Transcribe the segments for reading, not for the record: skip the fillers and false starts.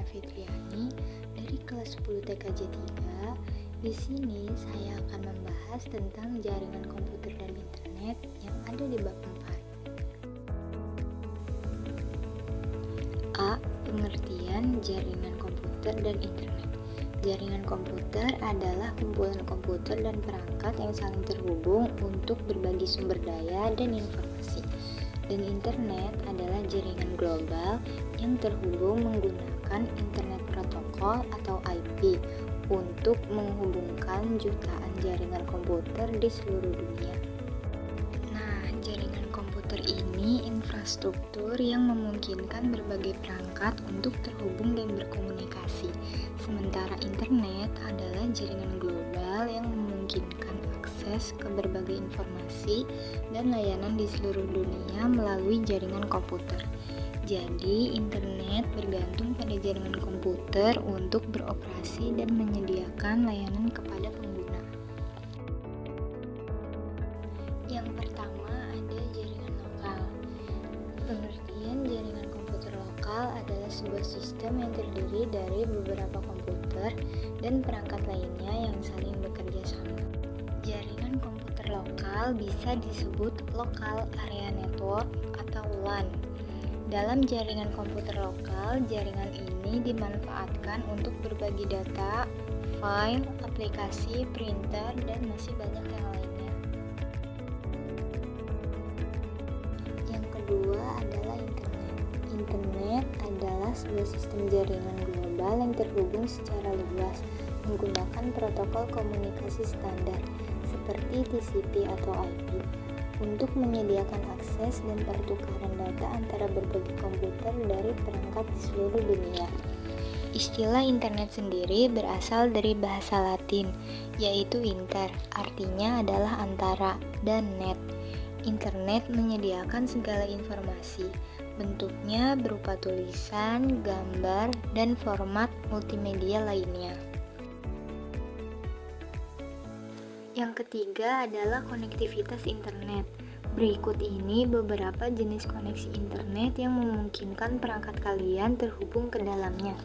Diana Fitriani dari kelas 10 TKJ 3. Di sini saya akan membahas tentang jaringan komputer dan internet yang ada di bab 4. A. Pengertian jaringan komputer dan internet. Jaringan komputer adalah kumpulan komputer dan perangkat yang saling terhubung untuk berbagi sumber daya dan informasi. Dan internet adalah jaringan global yang terhubung menggunakan internet protokol atau IP untuk menghubungkan jutaan jaringan komputer di seluruh dunia. Nah, jaringan komputer ini infrastruktur yang memungkinkan berbagai perangkat untuk terhubung dan berkomunikasi. Sementara internet adalah jaringan global yang memungkinkan akses ke berbagai informasi dan layanan di seluruh dunia melalui jaringan komputer. Jadi, internet bergantung pada jaringan komputer untuk beroperasi dan menyediakan layanan kepada pengguna. Yang pertama ada jaringan lokal. Pengertian jaringan komputer lokal adalah sebuah sistem yang terdiri dari beberapa komputer dan perangkat lainnya yang saling bekerja sama. Jaringan komputer lokal bisa disebut Local Area Network atau LAN. Dalam jaringan komputer lokal, jaringan ini dimanfaatkan untuk berbagi data, file, aplikasi, printer, dan masih banyak yang lainnya. Yang kedua adalah internet. Internet adalah sebuah sistem jaringan global yang terhubung secara luas menggunakan protokol komunikasi standar seperti TCP atau IP untuk menyediakan akses dan pertukaran data antara berbagai komputer dari perangkat di seluruh dunia. Istilah internet sendiri berasal dari bahasa Latin, yaitu inter, artinya adalah antara, dan net. Internet menyediakan segala informasi, bentuknya berupa tulisan, gambar, dan format multimedia lainnya. Yang ketiga adalah konektivitas internet. Berikut ini beberapa jenis koneksi internet yang memungkinkan perangkat kalian terhubung ke dalamnya.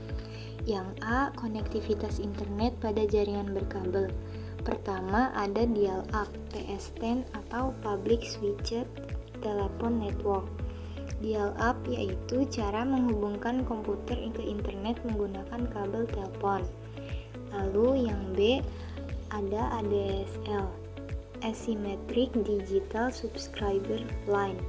Yang A. Konektivitas internet pada jaringan berkabel. Pertama ada dial-up PSTN atau Public Switched Telephone Network. Dial-up yaitu cara menghubungkan komputer ke internet menggunakan kabel telepon. Lalu yang B ada ADSL, Asymmetric Digital Subscriber Line.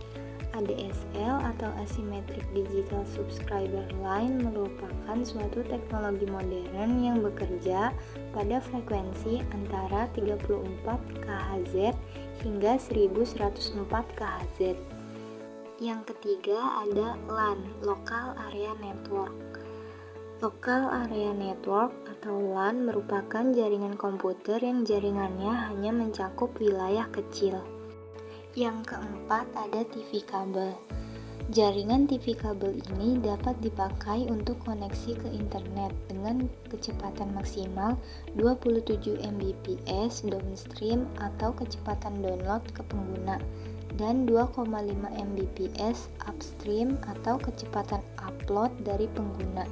ADSL atau Asymmetric Digital Subscriber Line merupakan suatu teknologi modern yang bekerja pada frekuensi antara 34 kHz hingga 1104 kHz. Yang ketiga ada LAN, Local Area Network. Local Area Network atau LAN merupakan jaringan komputer yang jaringannya hanya mencakup wilayah kecil. Yang keempat ada TV kabel. Jaringan TV kabel ini dapat dipakai untuk koneksi ke internet dengan kecepatan maksimal 27 Mbps downstream atau kecepatan download ke pengguna dan 2,5 Mbps upstream atau kecepatan upload dari pengguna.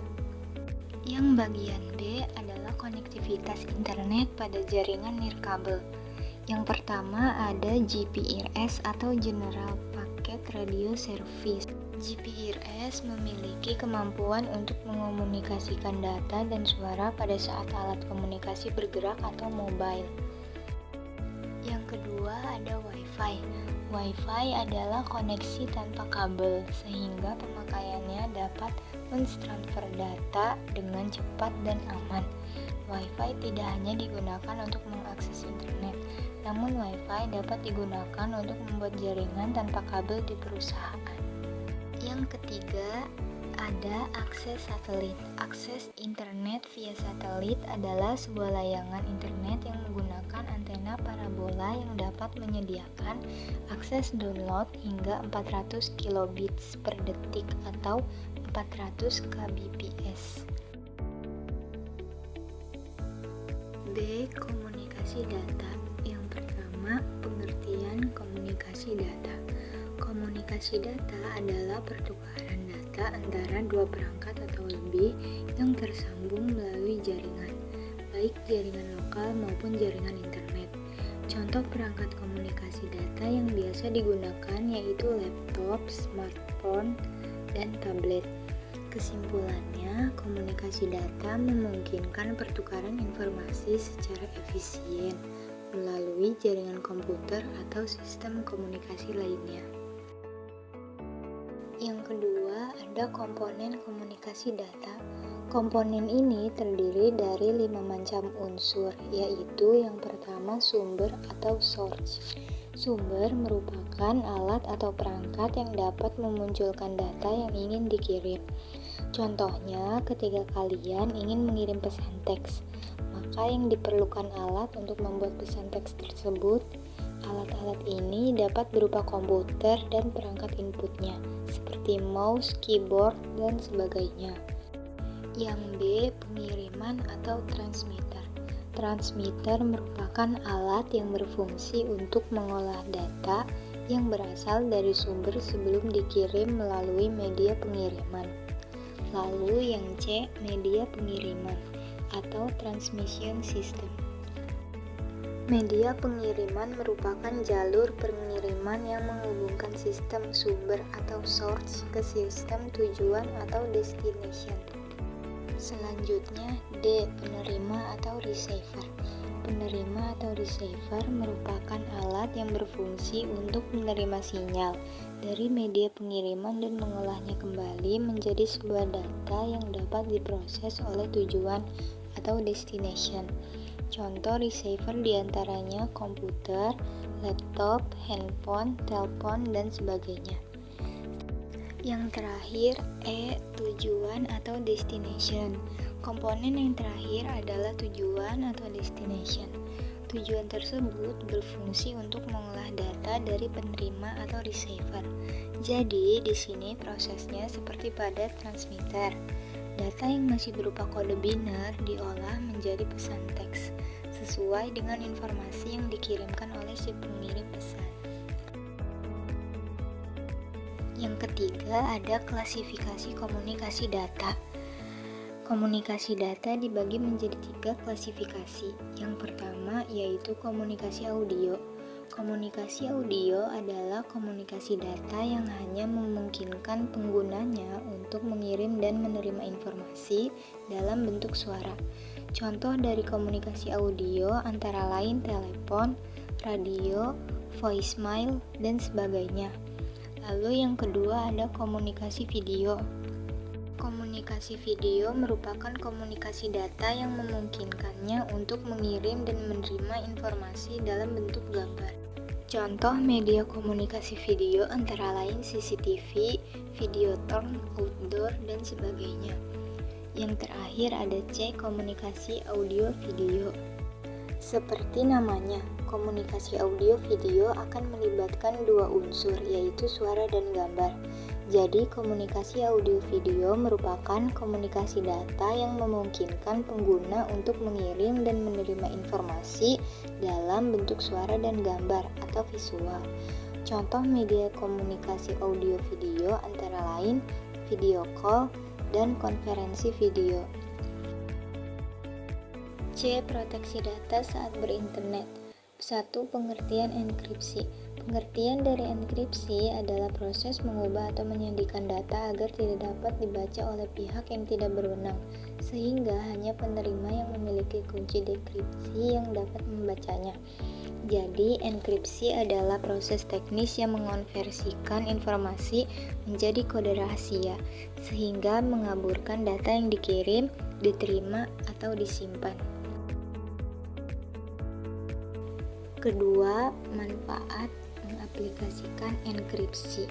Yang bagian B adalah konektivitas internet pada jaringan nirkabel. Yang pertama ada GPRS atau General Packet Radio Service. GPRS memiliki kemampuan untuk mengomunikasikan data dan suara pada saat alat komunikasi bergerak atau mobile. Yang kedua ada Wi-Fi. Wi-Fi adalah koneksi tanpa kabel sehingga pemakaiannya dapat mentransfer data dengan cepat dan aman. Wi-Fi tidak hanya digunakan untuk mengakses internet, namun Wi-Fi dapat digunakan untuk membuat jaringan tanpa kabel di perusahaan. Yang ketiga ada akses satelit. Akses internet via satelit adalah sebuah layangan internet yang menggunakan antena parabola yang dapat menyediakan akses download hingga 400 kilobits per detik atau 400 kbps. B. Komunikasi data. Yang pertama, pengertian komunikasi data. Komunikasi data adalah pertukaran data data antara dua perangkat atau lebih yang tersambung melalui jaringan, baik jaringan lokal maupun jaringan internet. Contoh perangkat komunikasi data yang biasa digunakan yaitu laptop, smartphone, dan tablet. Kesimpulannya, komunikasi data memungkinkan pertukaran informasi secara efisien melalui jaringan komputer atau sistem komunikasi lainnya. Yang kedua, ada komponen komunikasi data. Komponen ini terdiri dari 5 macam unsur, yaitu yang pertama sumber atau source. Sumber merupakan alat atau perangkat yang dapat memunculkan data yang ingin dikirim. Contohnya, ketika kalian ingin mengirim pesan teks, maka yang diperlukan alat untuk membuat pesan teks tersebut. Alat-alat ini dapat berupa komputer dan perangkat inputnya, seperti mouse, keyboard, dan sebagainya. Yang B, pengiriman atau transmitter. Transmitter merupakan alat yang berfungsi untuk mengolah data yang berasal dari sumber sebelum dikirim melalui media pengiriman. Lalu yang C, media pengiriman atau transmission system. Media pengiriman merupakan jalur pengiriman yang menghubungkan sistem sumber atau source ke sistem tujuan atau destination. Selanjutnya, D, penerima atau receiver. Penerima atau receiver merupakan alat yang berfungsi untuk menerima sinyal dari media pengiriman dan mengolahnya kembali menjadi sebuah data yang dapat diproses oleh tujuan atau destination. Contoh receiver diantaranya komputer, laptop, handphone, telepon, dan sebagainya. Yang terakhir, E, tujuan atau destination. Komponen yang terakhir adalah tujuan atau destination. Tujuan tersebut berfungsi untuk mengolah data dari penerima atau receiver. Jadi, di sini prosesnya seperti pada transmitter. Data yang masih berupa kode biner diolah menjadi pesan teks sesuai dengan informasi yang dikirimkan oleh si pengirim pesan. Yang ketiga, ada klasifikasi komunikasi data. Komunikasi data dibagi menjadi 3 klasifikasi. Yang pertama yaitu komunikasi audio. Komunikasi audio adalah komunikasi data yang hanya memungkinkan penggunanya untuk mengirim dan menerima informasi dalam bentuk suara. Contoh dari komunikasi audio antara lain telepon, radio, voicemail, dan sebagainya. Lalu yang kedua ada komunikasi video. Komunikasi video merupakan komunikasi data yang memungkinkannya untuk mengirim dan menerima informasi dalam bentuk gambar. Contoh media komunikasi video antara lain CCTV, Videotron, outdoor, dan sebagainya. Yang terakhir ada C, komunikasi audio video. Seperti namanya, komunikasi audio video akan melibatkan 2 unsur, yaitu suara dan gambar. Jadi, komunikasi audio video merupakan komunikasi data yang memungkinkan pengguna untuk mengirim dan menerima informasi dalam bentuk suara dan gambar atau visual. Contoh media komunikasi audio video antara lain video call dan konferensi video. C, proteksi data saat berinternet. 1. Pengertian enkripsi. Pengertian dari enkripsi adalah proses mengubah atau menyandingkan data agar tidak dapat dibaca oleh pihak yang tidak berwenang, sehingga hanya penerima yang memiliki kunci dekripsi yang dapat membacanya. Jadi, enkripsi adalah proses teknis yang mengonversikan informasi menjadi kode rahasia, sehingga mengaburkan data yang dikirim, diterima, atau disimpan. Kedua, manfaat mengaplikasikan enkripsi.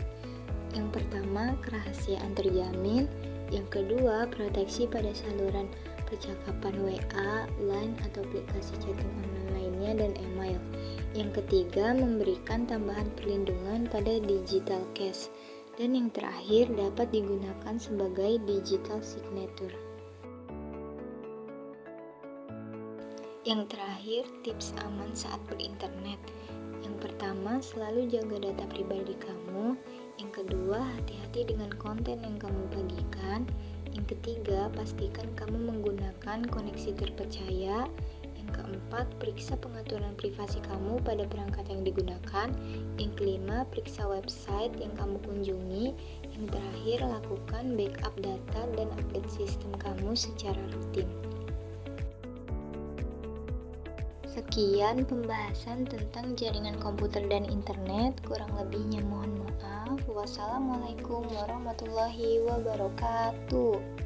Yang pertama, kerahasiaan terjamin. Yang kedua, proteksi pada saluran percakapan WA, LINE, atau aplikasi chatting online lainnya, dan email. Yang ketiga, memberikan tambahan perlindungan pada digital cash. Dan yang terakhir, dapat digunakan sebagai digital signature. Yang terakhir, tips aman saat berinternet. Yang pertama, selalu jaga data pribadi kamu. Yang kedua, hati-hati dengan konten yang kamu bagikan. Yang ketiga, pastikan kamu menggunakan koneksi terpercaya. Yang keempat, periksa pengaturan privasi kamu pada perangkat yang digunakan. Yang kelima, periksa website yang kamu kunjungi. Yang terakhir, lakukan backup data dan update sistem kamu secara rutin. Sekian pembahasan tentang jaringan komputer dan internet. Kurang lebihnya mohon maaf. Wassalamualaikum warahmatullahi wabarakatuh.